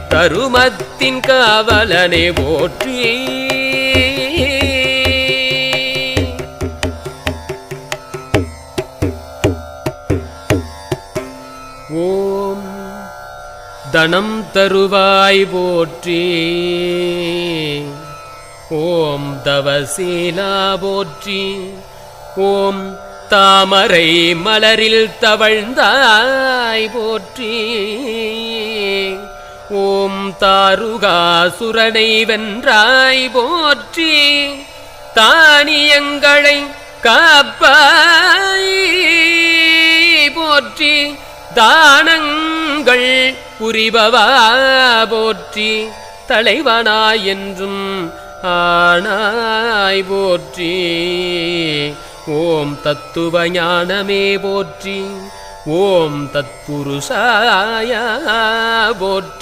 தருமத்தின் காவலனை போற்றி. ஓம் தனம் தருவாய் போற்றி. ஓம் தவசீலா போற்றி. ஓம் தாமரை மலரில் தவழ்ந்தாய் போற்றி. ஓம் தாருகாசுரனை வென்றாய் போற்றி. தானியங்களை காப்பாய் போற்றி. தானங்கள் புரிபவா போற்றி. தலைவனாய் என்றும் ஆனாய் போற்றி. ஓம் தத்துவ ஞானமே போற்றி. ஓம் தத்புருஷாய போற்றி.